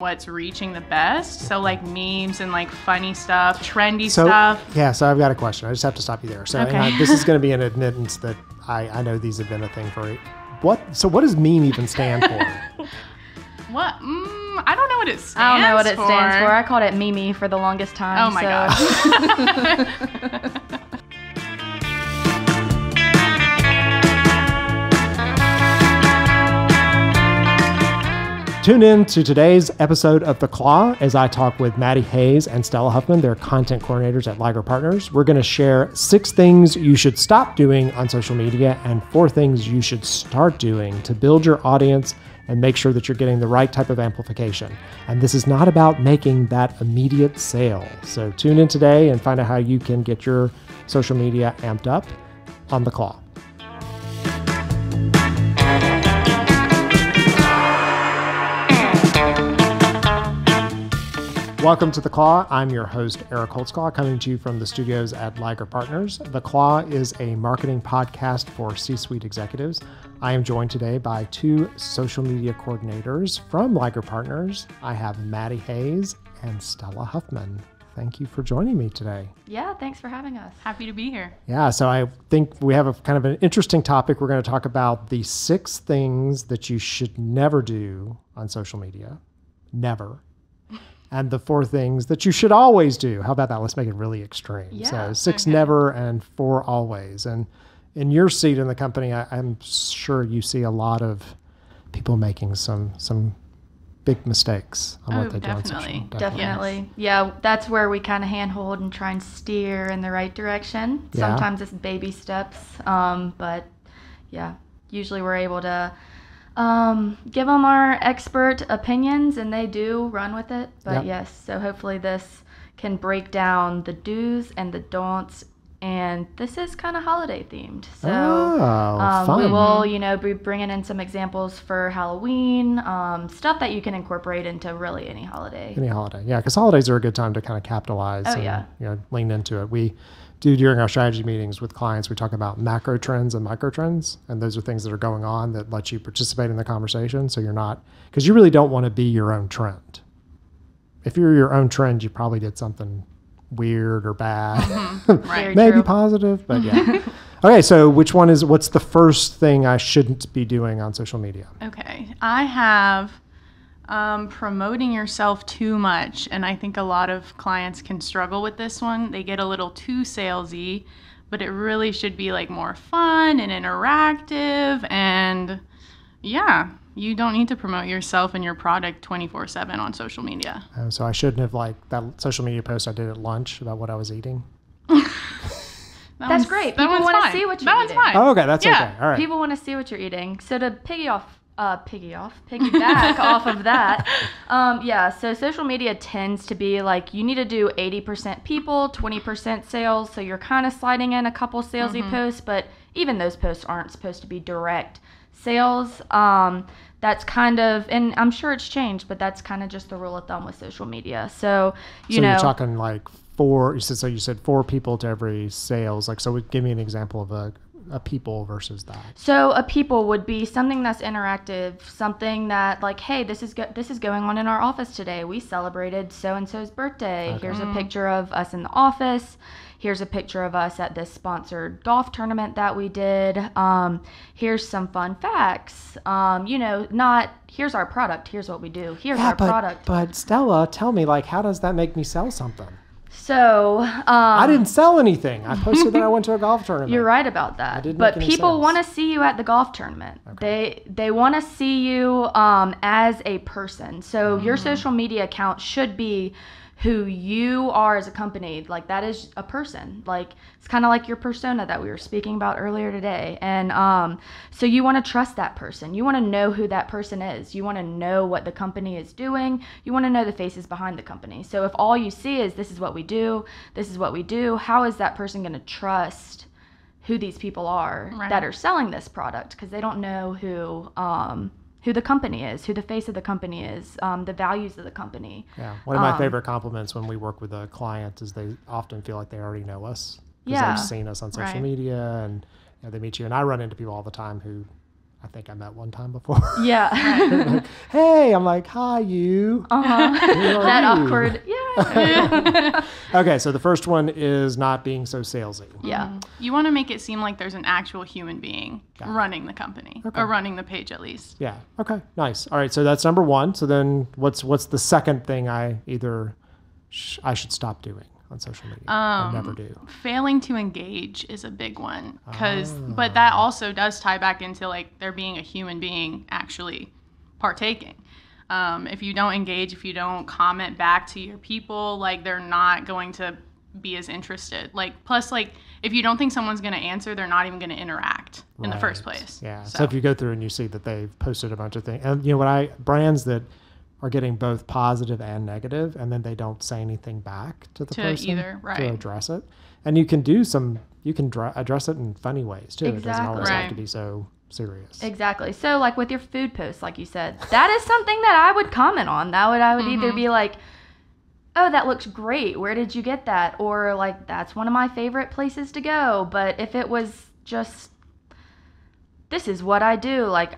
what's reaching the best. So like memes and like funny stuff, trendy stuff. Yeah, so I've got a question. I just have to stop you there. So Okay. this is going to be an admittance that I know these have been a thing for what does meme even stand for? What? I don't know what it stands for. I don't know what it stands for. I called it Mimi for the longest time. Oh my gosh. Tune in to today's episode of The Claw as I talk with Maddie Hayes and Stella Huffman. They're content coordinators at Liger Partners. We're going to share 6 things you should stop doing on social media and 4 things you should start doing to build your audience and make sure that you're getting the right type of amplification. And this is not about making that immediate sale. So tune in today and find out how you can get your social media amped up on The Claw. Welcome to The Claw. I'm your host, Eric Holtzclaw, coming to you from the studios at Liger Partners. The Claw is a marketing podcast for C-suite executives. I am joined today by 2 social media coordinators from Liger Partners. I have Maddie Hayes and Stella Huffman. Thank you for joining me today. Yeah, thanks for having us. Happy to be here. Yeah, so I think we have a kind of an interesting topic. We're going to talk about the 6 things that you should never do on social media. Never. And the 4 things that you should always do. How about that? Let's make it really extreme. Yeah. So 6 never and 4 always. And in your seat in the company, I'm sure you see a lot of people making some big mistakes on what they do on social media. Definitely. Yeah, that's where we kind of handhold and try and steer in the right direction. Yeah. Sometimes it's baby steps, but yeah, usually we're able to give them our expert opinions and they do run with it. But yes, so hopefully this can break down the do's and the don'ts. And this is kind of holiday themed. So fun. we will, be bringing in some examples for Halloween, stuff that you can incorporate into really any holiday. Any holiday. Yeah, because holidays are a good time to kind of capitalize and lean into it. We do during our strategy meetings with clients, we talk about macro trends and micro trends. And those are things that are going on that let you participate in the conversation. So you're not, because you really don't want to be your own trend. If you're your own trend, you probably did something weird or bad. Mm-hmm. Right. Maybe positive, but yeah. Okay, so what's the first thing I shouldn't be doing on social media? Okay. I have promoting yourself too much. And I think a lot of clients can struggle with this one. They get a little too salesy, but it really should be like more fun and interactive. And yeah, you don't need to promote yourself and your product 24/7 on social media. So I shouldn't have that social media post I did at lunch about what I was eating. That's great. People want to see what you're eating. That one's fine. Oh, okay. That's okay. All right. People want to see what you're eating. So to piggyback off of that, so social media tends to be like you need to do 80% people, 20% sales. So you're kind of sliding in a couple salesy posts, but even those posts aren't supposed to be direct sales. That's kind of, and I'm sure it's changed, but that's kind of just the rule of thumb with social media. So you're talking like 4. You said 4 people to every sales. Like, so give me an example of a people versus that. So a people would be something that's interactive, something that like, hey, this is going on in our office today. We celebrated so-and-so's birthday. Okay. Here's a picture of us in the office. Here's a picture of us at this sponsored golf tournament that we did. Here's some fun facts. Not here's our product. Here's what we do. Here's our product. But Stella, tell me, how does that make me sell something? So I didn't sell anything. I posted that I went to a golf tournament. You're right about that. But people want to see you at the golf tournament. Okay. They want to see you as a person. So your social media account should be who you are as a company. Like that is a person. Like it's kind of like your persona that we were speaking about earlier today. And so you want to trust that person. You want to know who that person is. You want to know what the company is doing. You want to know the faces behind the company. So if all you see is this is what we do, how is that person going to trust who these people are that are selling this product? Because they don't know who the company is, who the face of the company is, the values of the company. Yeah, one of my favorite compliments when we work with a client is they often feel like they already know us because they've seen us on social media and they meet you. And I run into people all the time who I think I met one time before. Yeah. Like, hey, I'm like, hi, you. That awkward. Yeah. Okay, so the first one is not being so salesy. Yeah. You want to make it seem like there's an actual human being running the company or running the page at least. Yeah. Okay. Nice. All right. So that's number one. So then what's the second thing I should stop doing on social media? I never do. Failing to engage is a big one but that also does tie back into like there being a human being actually partaking. If you don't engage, if you don't comment back to your people, like they're not going to be as interested. Like plus like if you don't think someone's going to answer, they're not even going to interact in the first place. Yeah. So if you go through and you see that they've posted a bunch of things, and you know brands that are getting both positive and negative, and then they don't say anything back to the person to address it. And you can address it in funny ways too. Exactly. It doesn't always have to be so serious. Exactly. So like with your food posts, like you said, that is something that I would comment on. I would either be like, oh, that looks great. Where did you get that? Or like, that's one of my favorite places to go. But if it was just, this is what I do, like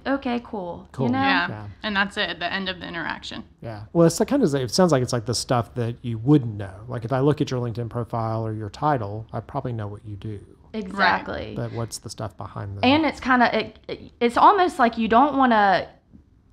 okay, cool. You know? Yeah. And that's it, the end of the interaction. Yeah. Well, it's it sounds like it's like the stuff that you wouldn't know. Like if I look at your LinkedIn profile or your title, I probably know what you do. Exactly. But what's the stuff behind that? And it's kind of, it's almost like you don't want to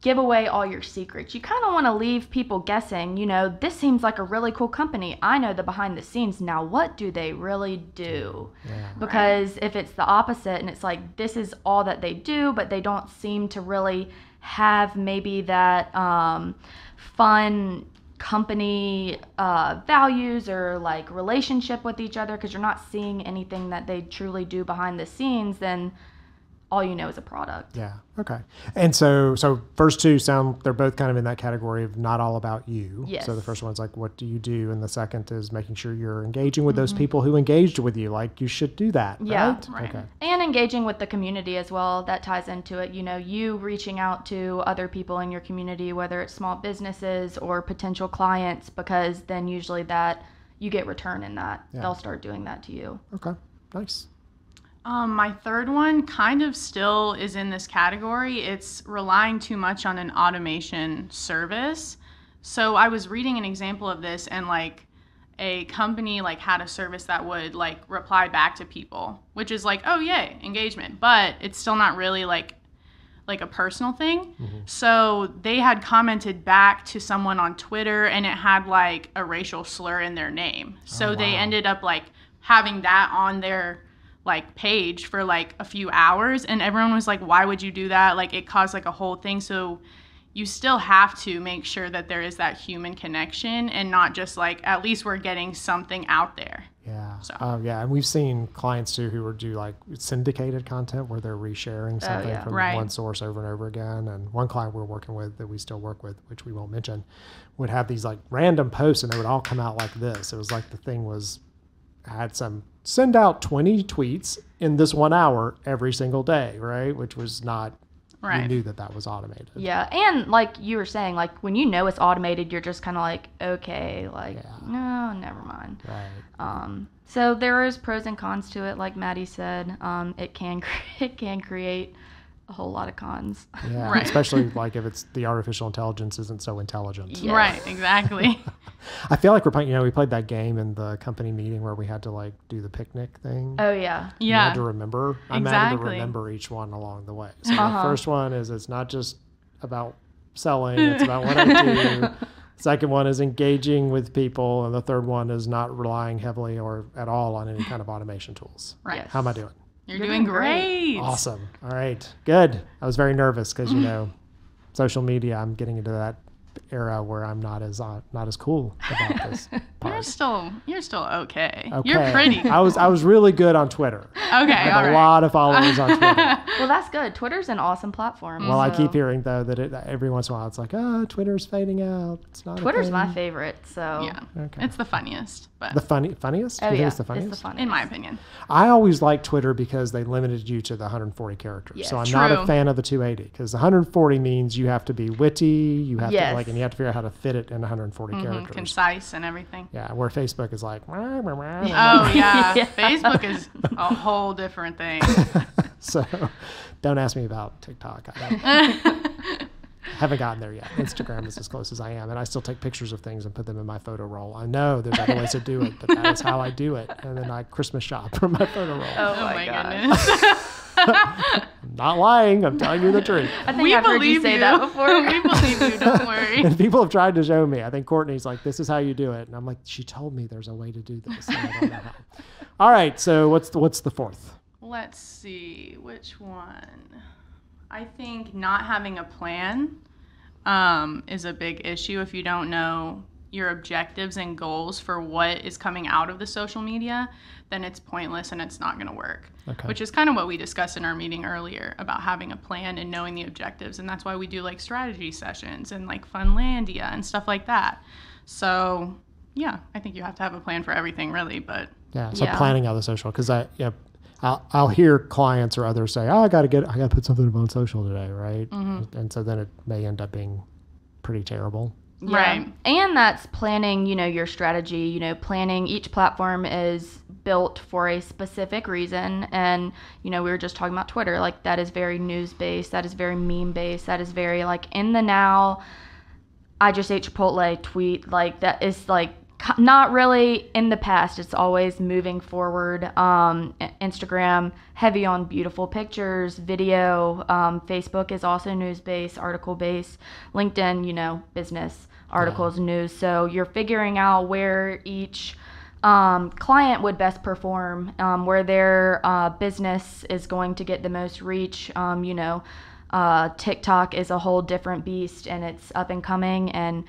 give away all your secrets. You kind of want to leave people guessing, you know, this seems like a really cool company. I know the behind the scenes. Now, what do they really do? Yeah. Because if it's the opposite and it's like, this is all that they do, but they don't seem to really have maybe that fun company values or like relationship with each other, because you're not seeing anything that they truly do behind the scenes, then all you know is a product. Yeah. Okay. And so first two they're both kind of in that category of not all about you. Yes. So the first one's like, what do you do? And the second is making sure you're engaging with those people who engaged with you. Like you should do that. Yeah. Right. Okay. And engaging with the community as well. That ties into it. You know, you reaching out to other people in your community, whether it's small businesses or potential clients, because then usually that you get return in that. Yeah. They'll start doing that to you. Okay. Nice. My third one kind of still is in this category. It's relying too much on an automation service. So I was reading an example of this, and like a company like had a service that would like reply back to people, which is like, oh yay, engagement, but it's still not really like a personal thing. Mm-hmm. So they had commented back to someone on Twitter, and it had like a racial slur in their name. So they ended up like having that on their like page for like a few hours, and everyone was like, why would you do that? Like it caused like a whole thing. So you still have to make sure that there is that human connection, and not just like, at least we're getting something out there. Yeah. So. Yeah. And we've seen clients too who do like syndicated content where they're resharing something from one source over and over again. And one client we're working with that we still work with, which we won't mention, would have these like random posts, and they would all come out like this. It was like the thing had some send out 20 tweets in this 1 hour every single day, right? Which was not, you knew that was automated. Yeah. And like you were saying, like when you know it's automated, you're just kind of like, okay, like, no, never mind. Right. So there is pros and cons to it. Like Maddie said, it can create a whole lot of cons. Yeah, right. Especially like if it's the artificial intelligence isn't so intelligent. Yes. Right, exactly. I feel like we're playing, we played that game in the company meeting where we had to like do the picnic thing. Oh yeah. You had to remember. I'm having to remember each one along the way. So the first one is it's not just about selling, it's about what I do. Second one is engaging with people, and the third one is not relying heavily or at all on any kind of automation tools. Right. How am I doing? You're doing great. Awesome. All right. Good. I was very nervous because, social media, I'm getting into that era where I'm not as cool about this part. You're still okay. You're pretty cool. I was really good on Twitter. Okay, I have a lot of followers on Twitter. Well, that's good. Twitter's an awesome platform. Well, I keep hearing though that every once in a while it's like, Twitter's fading out. It's not. Twitter's my favorite. So yeah, it's the funniest. But the funniest? Oh yeah, it's the funniest in my opinion. I always liked Twitter because they limited you to the 140 characters. Yes. So I'm not a fan of the 280 because the 140 means you have to be witty. You have to and you have to figure out how to fit it in 140 characters. Concise and everything. Yeah, where Facebook is like. Oh yeah, Facebook is a whole different thing. So don't ask me about TikTok. I haven't gotten there yet. Instagram is as close as I am, and I still take pictures of things and put them in my photo roll. I know there's other ways to do it, but that is how I do it. And then I Christmas shop from my photo roll. Oh my goodness. I'm not lying. I'm telling you the truth. I think I've heard you say that before. We believe you. Don't worry. And people have tried to show me. I think Courtney's like, this is how you do it. And I'm like, she told me there's a way to do this. And I don't know how. All right. So what's the fourth? Let's see. Which one? I think not having a plan is a big issue if you don't know your objectives and goals for what is coming out of the social media, then it's pointless and it's not going to work. Okay. Which is kind of what we discussed in our meeting earlier about having a plan and knowing the objectives. And that's why we do like strategy sessions and like Funlandia and stuff like that. So yeah, I think you have to have a plan for everything really, but planning out the social, because I'll hear clients or others say, oh, I got to put something up on social today. Right. Mm-hmm. And so then it may end up being pretty terrible. Yeah. Right. And that's planning, your strategy, planning. Each platform is built for a specific reason. And, we were just talking about Twitter, like that is very news based. That is very meme based. That is very like in the now, I just ate Chipotle tweet. Like that is like not really in the past. It's always moving forward. Instagram, heavy on beautiful pictures, video. Facebook is also news-based, article-based. LinkedIn, business, articles, news. So you're figuring out where each client would best perform, where their business is going to get the most reach. TikTok is a whole different beast, and it's up and coming, and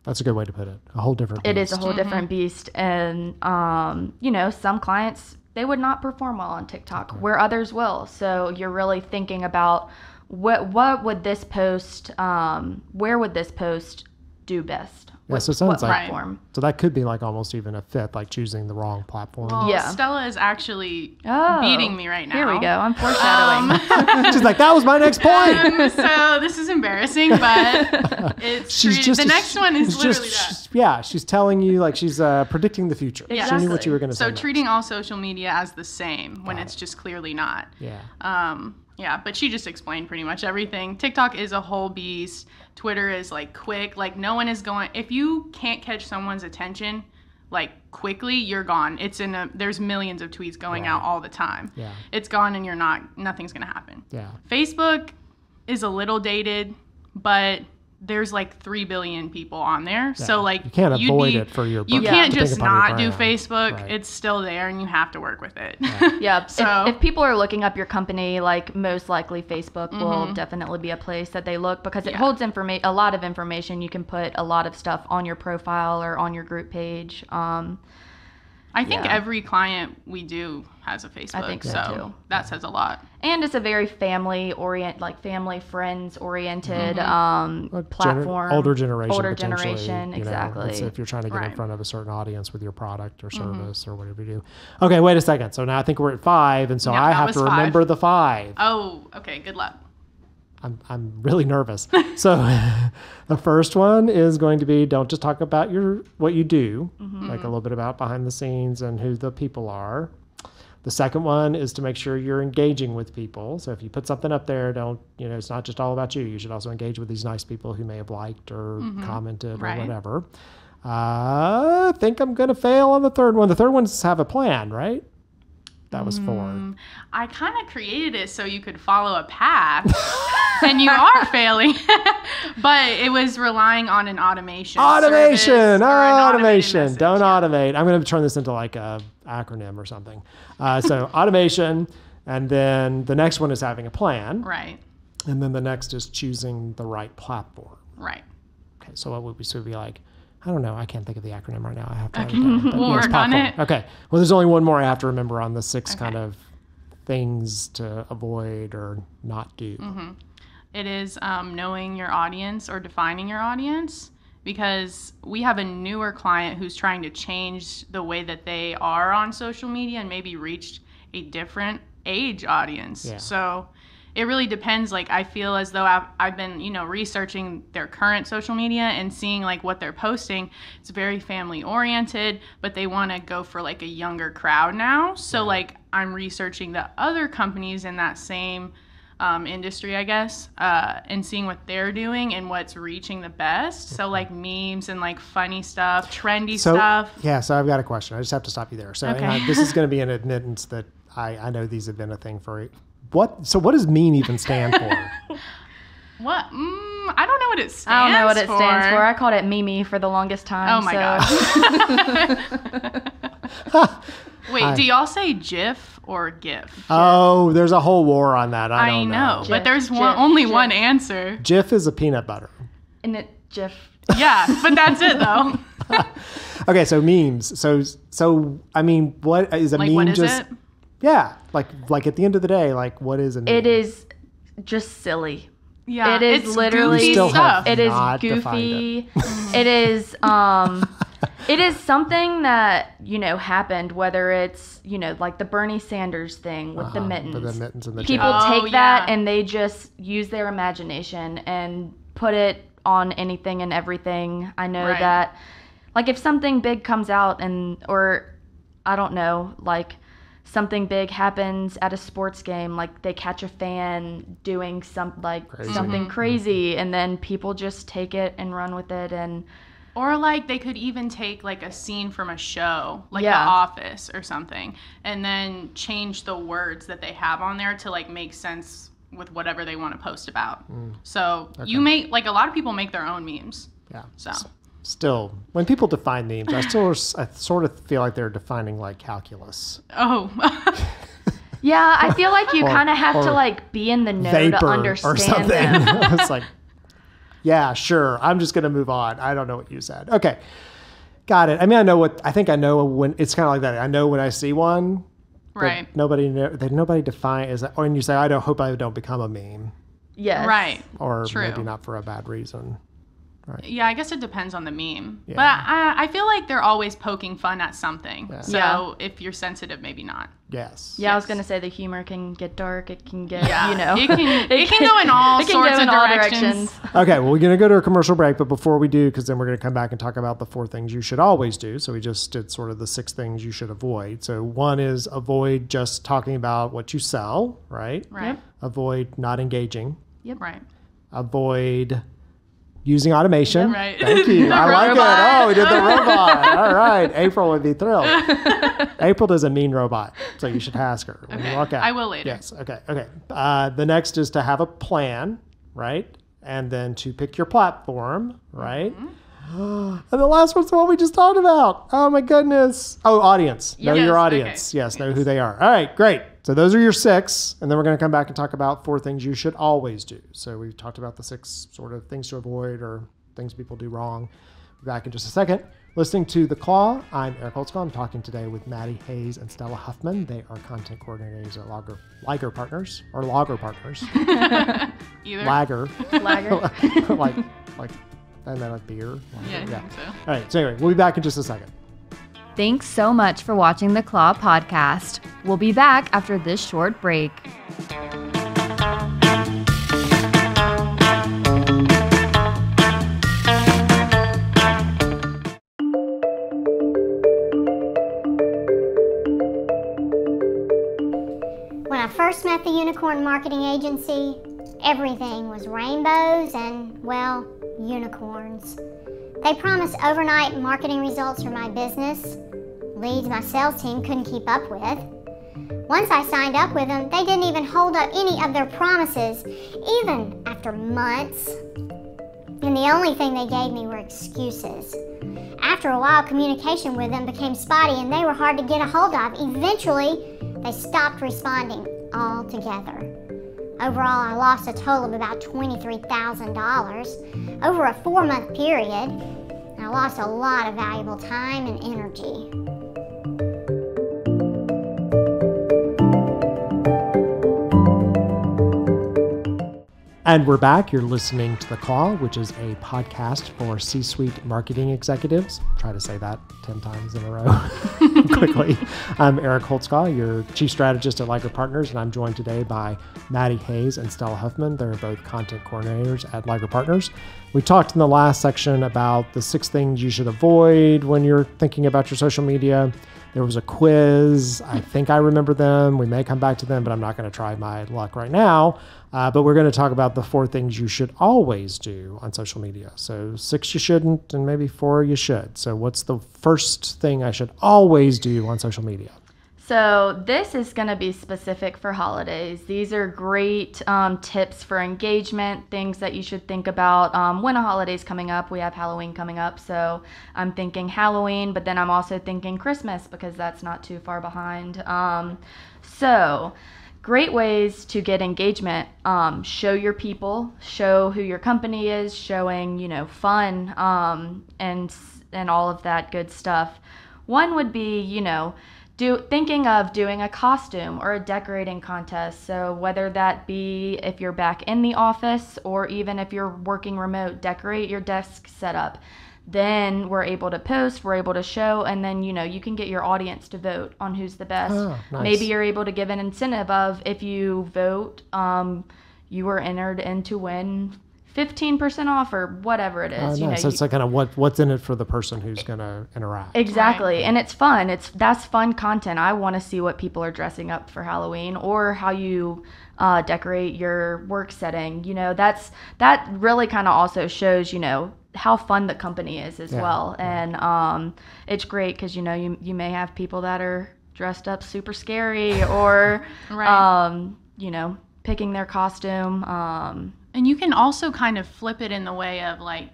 that's a good way to put it. A whole different beast. It is a whole different beast. And, some clients, they would not perform well on TikTok, where others will. So you're really thinking about what would this post, where would this post do best? Yeah, so it sounds like platform? So that could be like almost even a fifth, like choosing the wrong platform. Well, Stella is actually beating me right now. Here we go. I'm foreshadowing. She's like, that was my next point. So this is embarrassing, but the next one is literally that. She's telling you, like she's predicting the future. Exactly. She knew what you were going to say. So treating all social media as the same when it's just clearly not. Yeah. But she just explained pretty much everything. TikTok is a whole beast. Twitter is like quick. Like no one is going. If you can't catch someone's attention, like quickly, you're gone. There's millions of tweets going out all the time. Yeah. It's gone, and nothing's gonna happen. Yeah. Facebook is a little dated, but there's like 3 billion people on there. Yeah. So like you can't avoid it for your. You can't just not do Facebook. Right. It's still there, and you have to work with it. Yeah. So if people are looking up your company, like most likely Facebook will definitely be a place that they look, because it holds a lot of information. You can put a lot of stuff on your profile or on your group page. I think every client we do has a Facebook. I think so too. That says a lot. And it's a very family friends oriented platform. Older generation, exactly. If you're trying to get in front of a certain audience with your product or service or whatever you do. Okay, wait a second. So now I think we're at 5, and so I have to remember the 5. Oh, okay. Good luck. I'm really nervous. So the first one is going to be, don't just talk about what you do, like a little bit about behind the scenes and who the people are. The second one is to make sure you're engaging with people. So if you put something up there, it's not just all about you. You should also engage with these nice people who may have liked or commented or whatever. I think I'm going to fail on the third one. The third one's have a plan, right? That was 4. I kind of created it so you could follow a path, and you are failing. But it was relying on an automation. Automation! Automation! Don't automate. I'm going to turn this into like a acronym or something. So automation, and then the next one is having a plan. Right. And then the next is choosing the right platform. Right. Okay, so what would we be like? I don't know. I can't think of the acronym right now. I have to. We'll work on it. Okay. Well, there's only one more I have to remember on the 6 kind of things to avoid or not do. It is knowing your audience or defining your audience, because we have a newer client who's trying to change the way that they are on social media and maybe reach a different age audience. Yeah. So it really depends. Like, I feel as though I've been, researching their current social media and seeing like what they're posting. It's very family oriented, but they want to go for like a younger crowd now. So like I'm researching the other companies in that same industry, I guess, and seeing what they're doing and what's reaching the best. So like memes and like funny stuff, trendy stuff. Yeah, so I've got a question. I just have to stop you there. So okay. This is going to be an admittance that I know these have been a thing for what does meme even stand for? What? I don't know what it stands for. I don't know what it stands for. I called it Mimi for the longest time. Oh my gosh. Wait, do y'all say GIF or GIF? Oh, there's a whole war on that. I don't know. GIF, but there's only one answer. GIF is a peanut butter. And it GIF. Yeah, but that's it though. Okay, so memes. So I mean, what is a like, meme? What is it? Yeah, like at the end of the day, like what is a meme? It is just silly. Yeah, it is it's literally goofy stuff. It is goofy. It is it is something that, happened, whether it's, like the Bernie Sanders thing with the mittens. With the mittens and the People chat. take that and they just use their imagination and put it on anything and everything. I know that, like, if something big comes out or I don't know, like something big happens at a sports game, like they catch a fan doing something crazy, and then people just take it and run with it. And or like they could even take like a scene from a show, like The Office or something, and then change the words that they have on there to like make sense with whatever they want to post about. So you make, like, a lot of people make their own memes. Yeah. So still, when people define memes, I sort of feel like they're defining like calculus. Oh. Yeah, I feel like you kind of have to like be in the know to understand or something. them. It's like, yeah, sure. I'm just going to move on. I don't know what you said. Okay. Got it. I mean, I think I know when it's kind of like that. I know when I see one. Right. Nobody define is that, or and you say, hope I don't become a meme. Yes. Right. Or True. maybe not for a bad reason. Right. Yeah, I guess it depends on the meme. Yeah. But I feel like they're always poking fun at something. Yeah. So if you're sensitive, maybe not. Yes. Yeah, I was going to say the humor can get dark. It can get, It can go in all sorts of directions. Okay, well, we're going to go to a commercial break. But before we do, because then we're going to come back and talk about the 4 things you should always do. So we just did sort of the 6 things you should avoid. So one is avoid just talking about what you sell, right? Right. Yep. Avoid not engaging. Yep. Right. Avoid using automation. Yep. Right. Thank you. I like it. Oh, we did the robot. All right. April would be thrilled. April does a mean robot, so you should ask her when you walk out. I will later. Yes. Okay. The next is to have a plan, right? And then to pick your platform, right? Mm-hmm. And the last one's the one we just talked about. Oh, my goodness. Oh, audience. Know your audience. Okay. Yes, know who they are. All right, great. So those are your 6, and then we're going to come back and talk about 4 things you should always do. So we've talked about the 6 sort of things to avoid or things people do wrong. Be back in just a second. Listening to The Claw, I'm Eric Holtzclaw. I'm talking today with Maddie Hayes and Stella Huffman. They are content coordinators at Lager Partners, or Lager Partners. Either. Lager. like, and then like beer. Yeah, I think so. All right, so anyway, we'll be back in just a second. Thanks so much for watching the Claw podcast. We'll be back after this short break. When I first met the Unicorn Marketing Agency, everything was rainbows and, well, unicorns. They promised overnight marketing results for my business, leads my sales team couldn't keep up with. Once I signed up with them, they didn't even hold up any of their promises, even after months. And the only thing they gave me were excuses. After a while, communication with them became spotty and they were hard to get a hold of. Eventually, they stopped responding altogether. Overall, I lost a total of about $23,000 over a 4-month period. And I lost a lot of valuable time and energy. And we're back. You're listening to The Claw, which is a podcast for C-suite marketing executives. Try to say that 10 times in a row quickly. I'm Eric Holtzclaw, your chief strategist at Liger Partners, and I'm joined today by Maddie Hayes and Stella Huffman. They're both content coordinators at Liger Partners. We talked in the last section about the 6 things you should avoid when you're thinking about your social media. There was a quiz. I think I remember them. We may come back to them, but I'm not going to try my luck right now. But we're going to talk about the 4 things you should always do on social media. So 6 you shouldn't, and maybe 4 you should. So what's the first thing I should always do on social media? So this is going to be specific for holidays. These are great tips for engagement, things that you should think about when a holiday's coming up. We have Halloween coming up, so I'm thinking Halloween, but then I'm also thinking Christmas because that's not too far behind. So great ways to get engagement. Show your people, show who your company is, showing, fun and all of that good stuff. One would be, thinking of doing a costume or a decorating contest. So whether that be if you're back in the office or even if you're working remote, decorate your desk setup. Then we're able to post, we're able to show, and then, you can get your audience to vote on who's the best. Oh, nice. Maybe you're able to give an incentive of if you vote, you were entered in to win 15% off or whatever it is. Nice. So it's like kind of what's in it for the person who's going to interact. Exactly. Right. And it's fun. That's fun content. I want to see what people are dressing up for Halloween or how you decorate your work setting. That really kind of also shows, how fun the company is as well. And it's great because, you may have people that are dressed up super scary or, right. Picking their costume. And you can also kind of flip it in the way of like,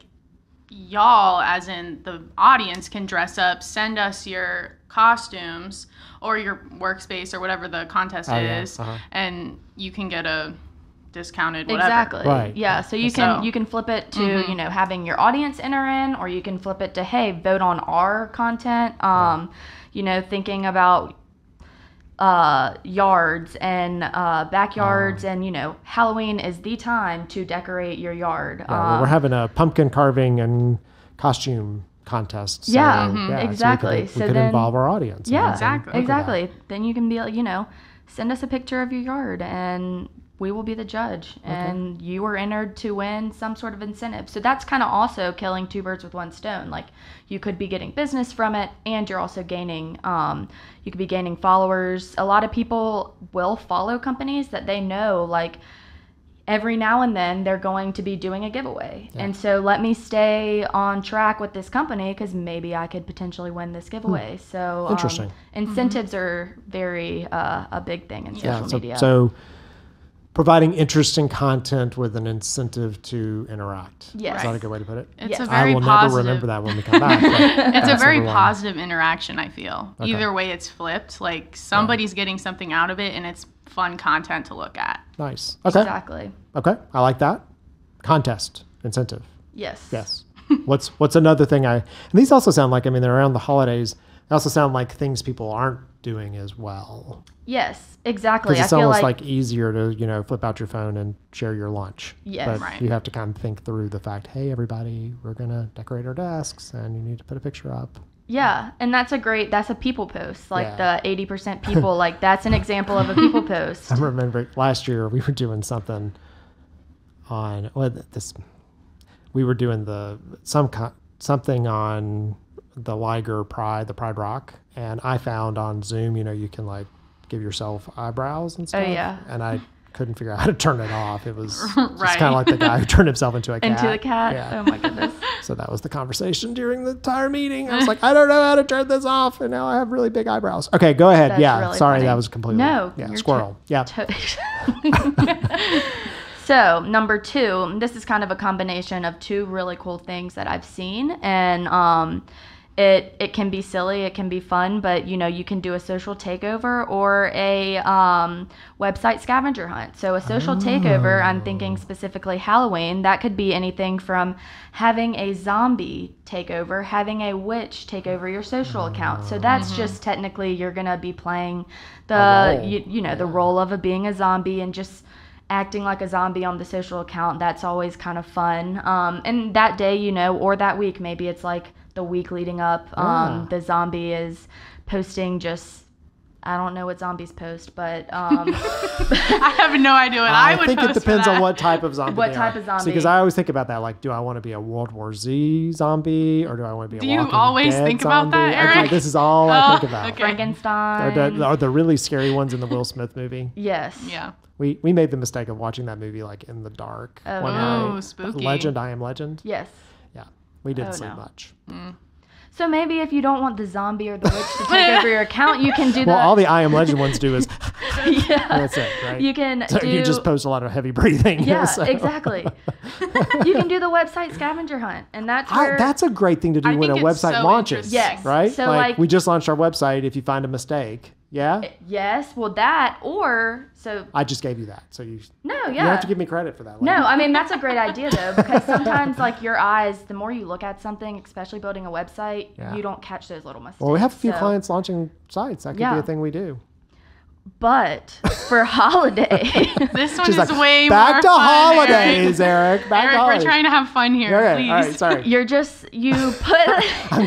y'all, as in the audience, can dress up, send us your costumes or your workspace or whatever the contest is, and you can get a discounted whatever. Exactly. Right. Yeah. So you can flip it to having your audience enter in, or you can flip it to, hey, vote on our content. Thinking about yards and backyards and Halloween is the time to decorate your yard. We're having a pumpkin carving and costume contest. So, exactly. So we could involve our audience. Yeah, exactly. Then you can be like, send us a picture of your yard and we will be the judge, and you were entered to win some sort of incentive. So that's kind of also killing 2 birds with 1 stone. Like, you could be getting business from it, and you're also gaining, you could be gaining followers. A lot of people will follow companies that they know, like, every now and then they're going to be doing a giveaway. Yeah. And so let me stay on track with this company because maybe I could potentially win this giveaway. So interesting. Incentives are very a big thing in social media. So providing interesting content with an incentive to interact. Yes. Is that a good way to put it? It's a very I will positive. never remember that when we come back. It's a very positive interaction, I feel. Okay. Either way, it's flipped. Like, somebody's getting something out of it, and it's fun content to look at. Nice. Okay. Exactly. Okay. I like that. Contest. Incentive. Yes. What's another thing and these also sound like, they're around the holidays. They also sound like things people aren't doing as well. Yes, exactly. Because it's almost like easier to, flip out your phone and share your lunch. Yes. But right. you have to kind of think through the fact, hey, everybody, we're going to decorate our desks and you need to put a picture up. Yeah, and that's a people post. Like the 80% people, like that's an example of a people post. I remember last year we were doing something on, we were doing something on the Liger Pride, the Pride Rock, and I found on Zoom, you can like give yourself eyebrows and stuff. Oh yeah. And I couldn't figure out how to turn it off. It was right. It's kind of like the guy who turned himself into a cat. Into a cat. Yeah. Oh my goodness. So that was the conversation during the entire meeting. I was like, I don't know how to turn this off, and now I have really big eyebrows. Okay, go ahead. That's really sorry, funny. that was completely squirrel. So number 2, this is kind of a combination of 2 really cool things that I've seen, and it can be silly, it can be fun, but you can do a social takeover or a website scavenger hunt. So a social takeover, I'm thinking specifically Halloween. That could be anything from having a zombie takeover, having a witch take over your social account. So that's just technically you're gonna be playing the the role of being a zombie and just acting like a zombie on the social account. That's always kind of fun. And that day, you know, or that week, maybe it's like the week leading up, the zombie is posting just, I don't know what zombies post, but I have no idea what I would post. I think it depends on what type of zombie. What type of zombie? See, because I always think about that. Like, do I want to be a World War Z zombie, or do I want to be a Walking Dead zombie? Do you always think about that, Eric? This is all I think about. Okay. Frankenstein. Are the really scary ones in the Will Smith movie? Yes. Yeah. We made the mistake of watching that movie like in the dark. One night. Spooky. Legend, I Am Legend. Yes. Yeah. We didn't sleep much. So maybe if you don't want the zombie or the witch to take over your account, you can do that. Well, all the I Am Legend ones do is that's it, right? You can you just post a lot of heavy breathing. Yeah, so. exactly. You can do the website scavenger hunt, and that's a great thing to do when a website launches. Yes. Right? So like we just launched our website. If you find a mistake, yes, well I just gave you that, so you don't have to give me credit for that. No, I mean that's a great idea though, because sometimes like your eyes, the more you look at something, especially building a website, you don't catch those little mistakes. Well, we have a few clients launching sites. That could be a thing we do. But for holiday, this one is way more back to fun, holidays, Eric. Eric, we're trying to have fun here, please. All right, sorry. you put. I'm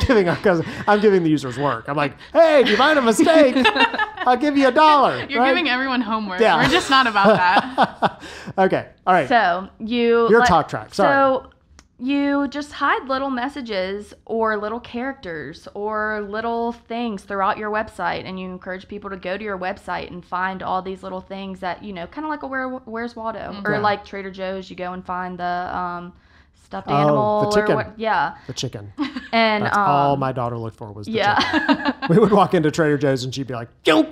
giving the users work. I'm like, hey, if you find a mistake, I'll give you $1. You're giving everyone homework. Yeah. We're just not about that. Okay, all right. So your talk track. Sorry. So you just hide little messages or little characters or little things throughout your website, and you encourage people to go to your website and find all these little things that, you know, kind of like a Where's Waldo or like Trader Joe's, you go and find the stuffed animal the chicken. or what? Yeah, the chicken. And that's all my daughter looked for was the chicken. We would walk into Trader Joe's and she'd be like, "Gone."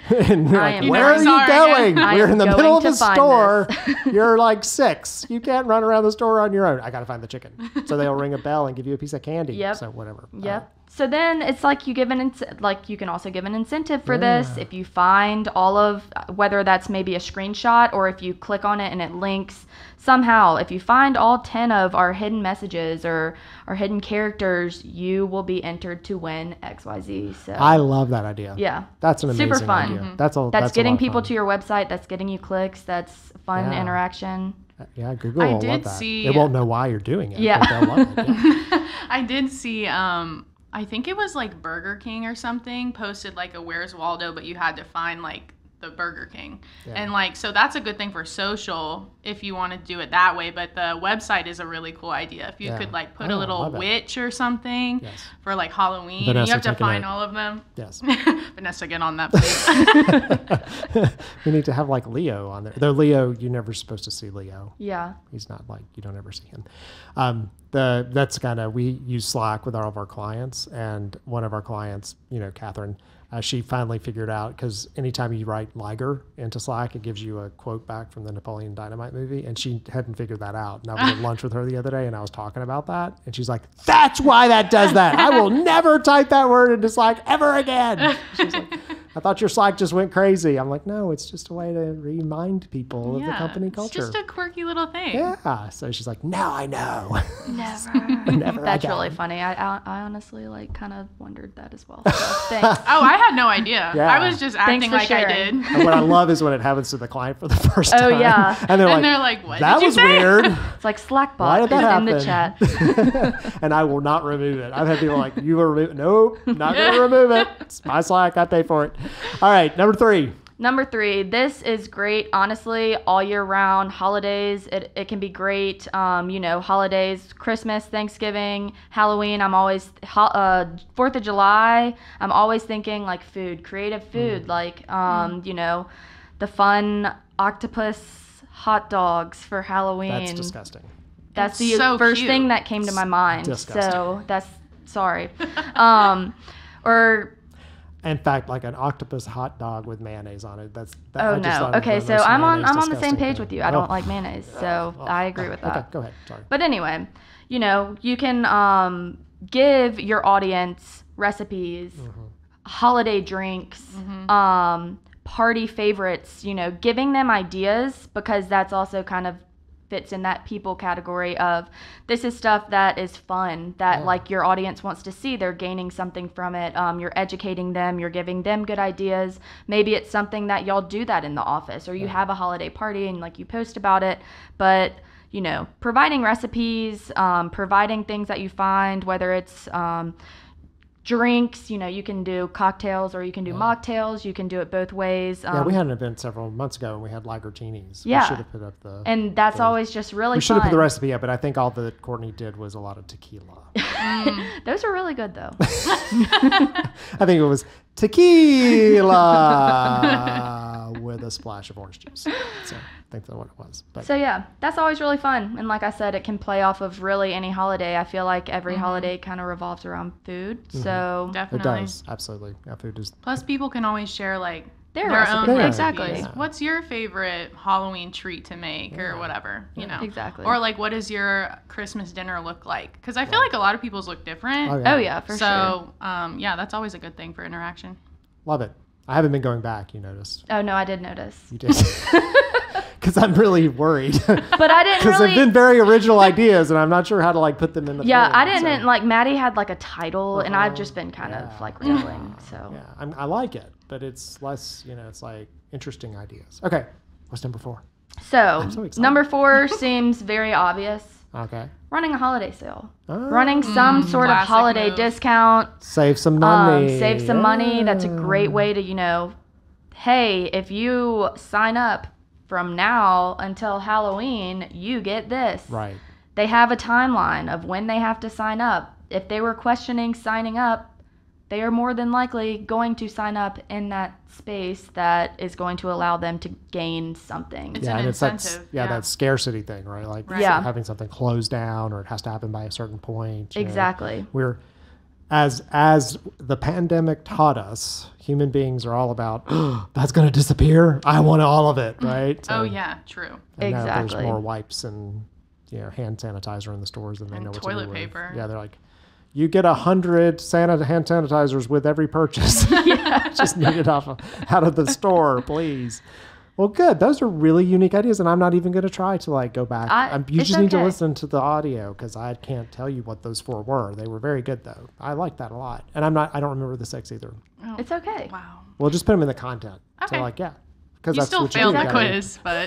And we're like, where are you going? We're in the middle of the store. You're like 6. You can't run around the store on your own. I got to find the chicken. So they'll ring a bell and give you a piece of candy. Yep. So whatever. Yep. So then it's like you give you can also give an incentive for this if you find all of, whether that's maybe a screenshot or if you click on it and it links somehow, if you find all 10 of our hidden messages or our hidden characters, you will be entered to win XYZ. So I love that idea. Yeah. That's an amazing super fun. idea. Mm-hmm. That's getting people to your website. That's getting you clicks. That's fun interaction. Yeah, Google will love that. See, it won't know why you're doing it. Yeah. But they'll love it. Yeah. I did see, I think it was like Burger King or something posted like a Where's Waldo, but you had to find like the Burger King. Yeah. And like, so that's a good thing for social if you want to do it that way. But the website is a really cool idea. If you could like put a little witch or something for like Halloween, Vanessa, you have to find all of them. Yes. Vanessa, get on that, please. We need to have like Leo on there. Though Leo, you're never supposed to see Leo. Yeah. He's not like, you don't ever see him. That's kind of, we use Slack with all of our clients, and one of our clients, you know, Catherine, she finally figured out, because anytime you write Liger into Slack, it gives you a quote back from the Napoleon Dynamite movie, and she hadn't figured that out. And I was at lunch with her the other day, and I was talking about that, and she's like, "That's why that does that. I will never type that word into Slack ever again." She's like, "I thought your Slack just went crazy." I'm like, "No, it's just a way to remind people of the company culture. It's just a quirky little thing." Yeah. So she's like, "Now I know." Never. That's really funny. I honestly like kind of wondered that as well. So thanks. Oh, I had no idea. Yeah. I was just acting like sharing. I did. And what I love is when it happens to the client for the first time. Oh yeah. And they're like, "What? That did you was say?" weird. It's like Slackbot. Why did that happen? In the chat. And I will not remove it. I've had people like, "You will remove it." Nope, not going to remove it. It's my Slack. I pay for it. All right, number 3. Number 3, this is great, honestly, all year round. Holidays, it can be great. You know, holidays, Christmas, Thanksgiving, Halloween. I'm always 4th of July. I'm always thinking like food, creative food, like you know, the fun octopus hot dogs for Halloween. That's disgusting. That's the first thing that came to my mind. Disgusting. So that's sorry. Or. In fact, like an octopus hot dog with mayonnaise on it. Oh no. Okay, so I'm on the same page with you. I don't like mayonnaise, so I agree with that. Okay, go ahead. Sorry. But anyway, you know, you can give your audience recipes, holiday drinks, party favorites. You know, giving them ideas, because that's also kind of fits in that people category of this is stuff that is fun, that like your audience wants to see. They're gaining something from it. You're educating them. You're giving them good ideas. Maybe it's something that y'all do that in the office, or you have a holiday party and like you post about it. But, you know, providing recipes, providing things that you find, whether it's drinks, you know, you can do cocktails or you can do mocktails. You can do it both ways. We had an event several months ago and we had Lagertinis. Yeah. We should have put up and that's always just really fun. We should have put the recipe up, but I think all that Courtney did was a lot of tequila. Those are really good, though. I think it was tequila with a splash of orange juice. So I think that's what it was. But. So yeah, that's always really fun. And like I said, it can play off of really any holiday. I feel like every holiday kind of revolves around food. So definitely. It does. Absolutely. Yeah, food is. Plus, people can always share like their own recipes. recipes. Exactly. Yeah. What's your favorite Halloween treat to make or whatever, you know? Exactly. Or like, what does your Christmas dinner look like? Because I feel like a lot of people's look different. Oh yeah, for sure. So, yeah, that's always a good thing for interaction. Love it. I haven't been going back, you noticed. Oh no, I did notice. You did. Because I'm really worried. But I didn't Because really. they've been very original ideas, and I'm not sure how to like put them in the. Yeah, thing, I didn't so. like. Maddie had like a title, and I've just been kind of like rambling. So Yeah, I like it, but it's less. You know, it's like interesting ideas. Okay, what's number 4? So so excited. number 4 seems very obvious. Okay. Running a holiday sale. Oh. Running some sort of classic holiday move. discount. Save some money. Save some money. That's a great way to, you know, hey, if you sign up from now until Halloween, you get this. Right. They have a timeline of when they have to sign up. If they were questioning signing up, they are more than likely going to sign up in that space that is going to allow them to gain something. It's Yeah, an and incentive. it's that scarcity thing, right? Like Yeah. having something closed down, or it has to happen by a certain point. you know. Exactly. We're as the pandemic taught us, human beings are all about that's going to disappear. I want all of it, right? So, Oh, yeah, true. and now Exactly. there's more wipes and hand sanitizer in the stores than they And know what to toilet do with. paper. Yeah, they're like, you get 100 hand sanitizers with every purchase. Just need it out of the store, please. Well, good. Those are really unique ideas, and I'm not even going to try to like go back. You it's just need to okay. listen to the audio because I can't tell you what those 4 were. They were very good though. I like that a lot, and I don't remember the 6 either. Oh, It's okay. wow. We'll just put them in the content. Okay. So because You that's still what failed the do. quiz, but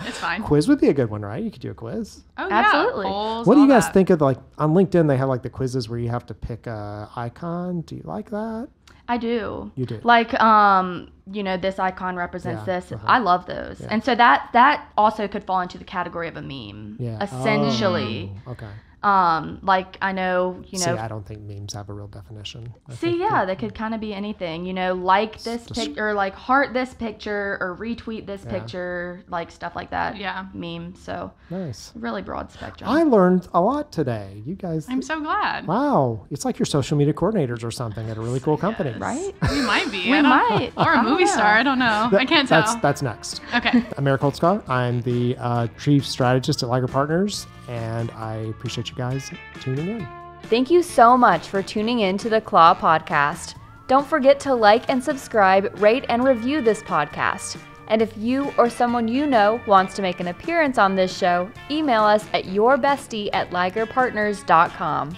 it's fine. Quiz would be a good one, right? You could do a quiz. Oh, yeah. Absolutely. Polls, What do you all guys that. think of like on LinkedIn? They have like the quizzes where you have to pick a icon. Do you like that? I do. You do. Like, this icon represents Yeah, this. I love those. Yeah. And so that also could fall into the category of a meme. Yeah. Essentially. Oh, okay. Like I know, See, I don't think memes have a real definition. I think they could kind of be anything, like this picture, or like heart this picture, or retweet this picture, like stuff like that. Yeah. Meme. So Nice. really broad spectrum. I learned a lot today. You guys. I'm so glad. Wow. It's like you're social media coordinators or something at a really cool company. Right? We might be. We I don't- might. Or a I don't movie know. star. I don't know. I can't tell. That's next. Okay. I'm Eric Holtzcott. I'm the chief strategist at Liger Partners, and I appreciate you guys tuning in. Thank you so much for tuning in to the Claw Podcast. Don't forget to like and subscribe, rate and review this podcast. And if you or someone you know wants to make an appearance on this show, email us at yourbestie@ligerpartners.com.